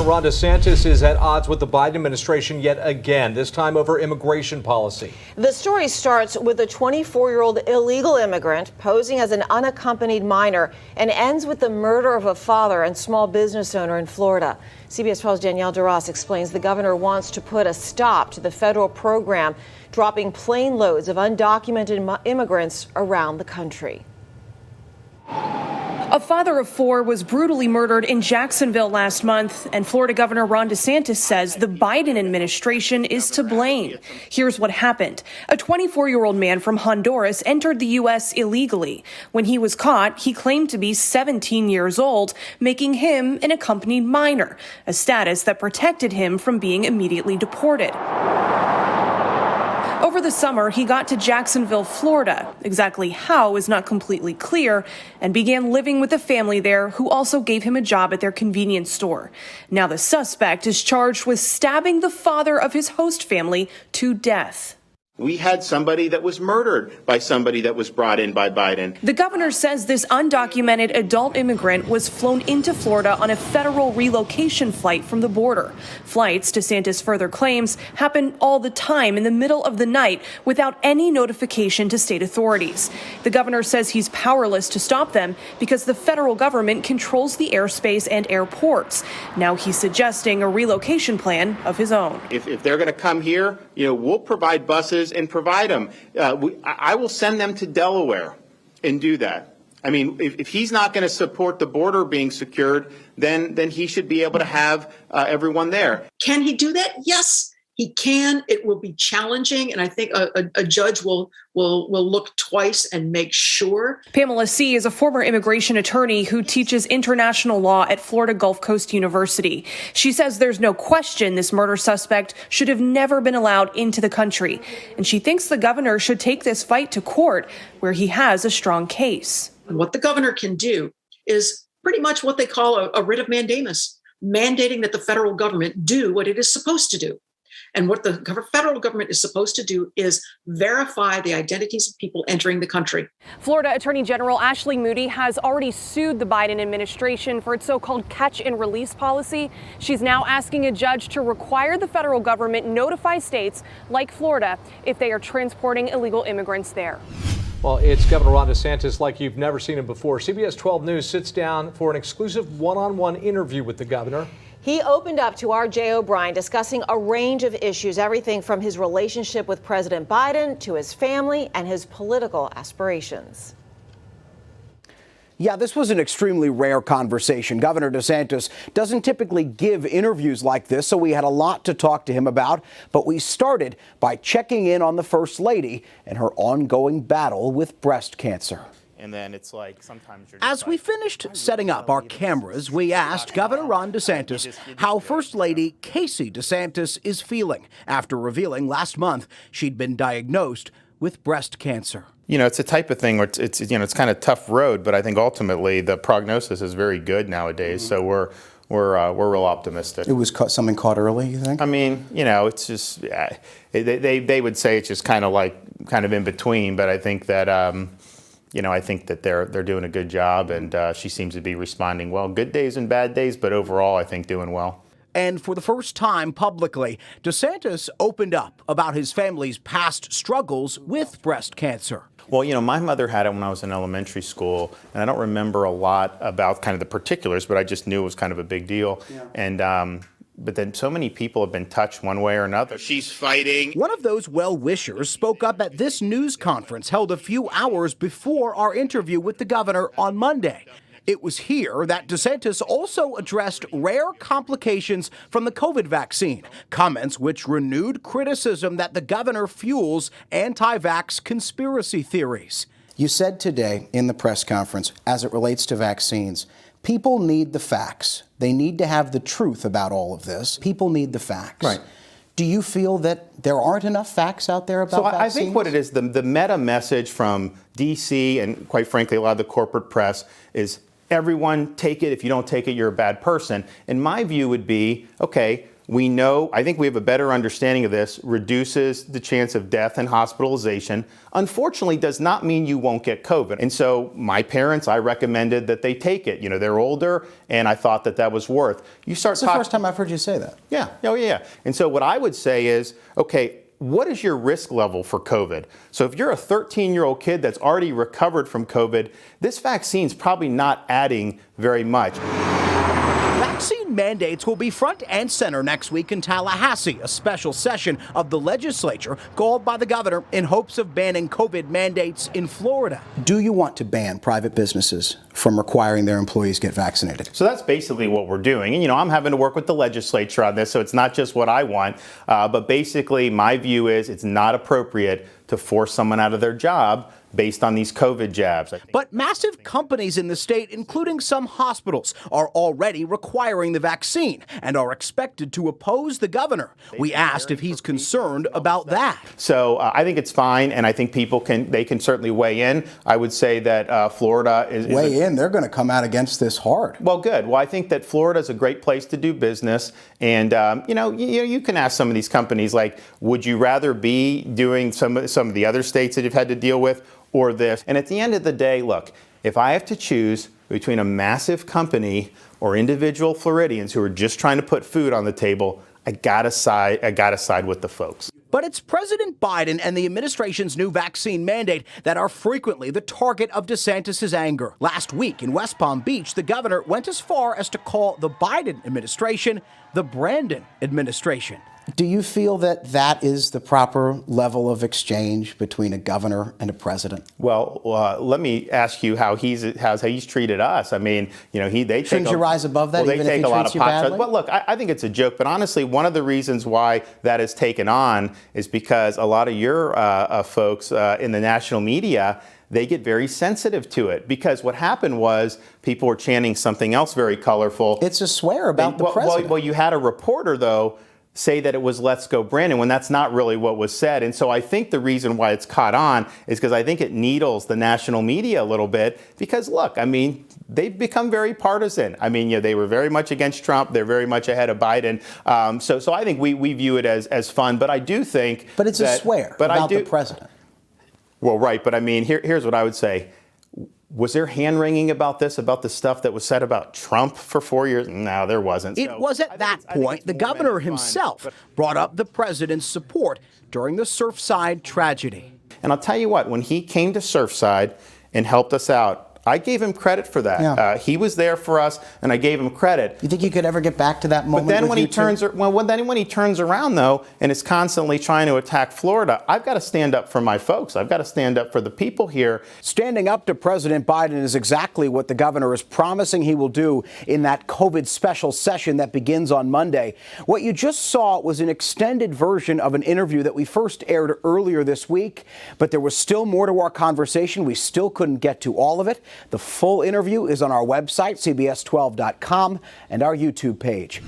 Ron DeSantis is at odds with the Biden administration yet again, this time over immigration policy. The story starts with a 24-year-old illegal immigrant posing as an unaccompanied minor and ends with the murder of a father and small business owner in Florida. CBS 12's Danielle DeRoss explains the governor wants to put a stop to the federal program, dropping plane loads of undocumented immigrants around the country. A father of four was brutally murdered in Jacksonville last month, and Florida Governor Ron DeSantis says the Biden administration is to blame. Here's what happened. A 24-year-old man from Honduras entered the U.S. illegally. When he was caught, he claimed to be 17 years old, making him an accompanied minor, a status that protected him from being immediately deported. Over the summer, he got to Jacksonville, Florida. Exactly how is not completely clear, and began living with a family there who also gave him a job at their convenience store. Now the suspect is charged with stabbing the father of his host family to death. We had somebody that was murdered by somebody that was brought in by Biden. The governor says this undocumented adult immigrant was flown into Florida on a federal relocation flight from the border. Flights, DeSantis further claims, happen all the time in the middle of the night without any notification to state authorities. The governor says he's powerless to stop them because the federal government controls the airspace and airports. Now he's suggesting a relocation plan of his own. If they're going to come here, we'll provide buses and provide them. I will send them to Delaware and do that. I mean, if he's not going to support the border being secured, then he should be able to have everyone there. Can he do that? Yes, he can. It will be challenging, and I think a judge will look twice and make sure. Pamela C. is a former immigration attorney who teaches international law at Florida Gulf Coast University. She says there's no question this murder suspect should have never been allowed into the country, and she thinks the governor should take this fight to court, where he has a strong case. And what the governor can do is pretty much what they call a writ of mandamus, mandating that the federal government do what it is supposed to do. And what the federal government is supposed to do is verify the identities of people entering the country. Florida Attorney General Ashley Moody has already sued the Biden administration for its so-called catch and release policy. She's now asking a judge to require the federal government notify states like Florida if they are transporting illegal immigrants there. Well, it's Governor Ron DeSantis like you've never seen him before. CBS 12 News sits down for an exclusive one-on-one interview with the governor. He opened up to our Jay O'Brien, discussing a range of issues, everything from his relationship with President Biden to his family and his political aspirations. Yeah, this was an extremely rare conversation. Governor DeSantis doesn't typically give interviews like this, so we had a lot to talk to him about. But we started by checking in on the First Lady and her ongoing battle with breast cancer. And then it's like sometimes you're As we finished setting up our cameras, we asked Governor Ron DeSantis how First Lady Casey DeSantis is feeling after revealing last month she'd been diagnosed with breast cancer. It's a type of thing where it's kind of tough road, but I think ultimately the prognosis is very good nowadays. So we're real optimistic. It was something caught early, you think? I mean, it's just they would say it's just kind of in between, but I think that I think that they're doing a good job, and she seems to be responding well. Good days and bad days, but overall, I think doing well. And for the first time publicly, DeSantis opened up about his family's past struggles with breast cancer. Well, my mother had it when I was in elementary school, and I don't remember a lot about kind of the particulars, but I just knew it was kind of a big deal. Yeah. And but then so many people have been touched one way or another. She's fighting. One of those well-wishers spoke up at this news conference held a few hours before our interview with the governor on Monday. It was here that DeSantis also addressed rare complications from the COVID vaccine, comments which renewed criticism that the governor fuels anti-vax conspiracy theories. You said today in the press conference, as it relates to vaccines, people need the facts. They need to have the truth about all of this. People need the facts. Right. Do you feel that there aren't enough facts out there about vaccines? I think what it is, the meta message from D.C. and quite frankly a lot of the corporate press is everyone take it. If you don't take it, you're a bad person. And my view would be, okay, we know, I think we have a better understanding of this, reduces the chance of death and hospitalization. Unfortunately, does not mean you won't get COVID. And so my parents, I recommended that they take it. You know, they're older, and I thought that that was worth. You start. It's the first time I've heard you say that. Yeah. Oh, yeah. And so what I would say is, okay, what is your risk level for COVID? So if you're a 13-year-old kid that's already recovered from COVID, this vaccine's probably not adding very much. Vaccine mandates will be front and center next week in Tallahassee, a special session of the legislature called by the governor in hopes of banning COVID mandates in Florida. Do you want to ban private businesses from requiring their employees get vaccinated? So that's basically what we're doing. And, you know, I'm having to work with the legislature on this, so it's not just what I want. But basically, my view is it's not appropriate to force someone out of their job based on these COVID jabs. But massive companies in the state, including some hospitals, are already requiring the vaccine and are expected to oppose the governor. We asked if he's concerned about that. So I think it's fine, and I think people can certainly weigh in. I would say that Florida is weigh in. They're going to come out against this hard. Well, good. Well, I think that Florida is a great place to do business, and you can ask some of these companies, like, would you rather be doing some of the other states that you've had to deal with, or this? And at the end of the day, look, if I have to choose between a massive company or individual Floridians who are just trying to put food on the table, I gotta side with the folks. But it's President Biden and the administration's new vaccine mandate that are frequently the target of DeSantis' anger. Last week in West Palm Beach, the governor went as far as to call the Biden administration the Brandon administration. Do you feel that that is the proper level of exchange between a governor and a president? Well, let me ask you how he's treated us. I mean, you know, shouldn't you rise above that? Well, even they take if he a lot treats of you pot shots. badly? But look, I think it's a joke. But honestly, one of the reasons why that is taken on is because a lot of your folks in the national media, they get very sensitive to it, because what happened was people were chanting something else very colorful. It's a swear about the president. Well, you had a reporter, though, say that it was "Let's go Brandon," when that's not really what was said. And so I think the reason why it's caught on is because I think it needles the national media a little bit, because look, I mean, they've become very partisan. I mean, they were very much against Trump. They're very much ahead of Biden. So I think we view it as fun, but I do think But it's a swear about the president. Well, right. But I mean, here's what I would say. Was there hand-wringing about this, about the stuff that was said about Trump for 4 years? No, there wasn't. It was at that point the governor himself brought up the president's support during the Surfside tragedy. And I'll tell you what, when he came to Surfside and helped us out, I gave him credit for that. Yeah. He was there for us, and I gave him credit. You think you could ever get back to that moment? But then when he turns around, though, and is constantly trying to attack Florida, I've got to stand up for my folks. I've got to stand up for the people here. Standing up to President Biden is exactly what the governor is promising he will do in that COVID special session that begins on Monday. What you just saw was an extended version of an interview that we first aired earlier this week, but there was still more to our conversation. We still couldn't get to all of it. The full interview is on our website, CBS12.com, and our YouTube page.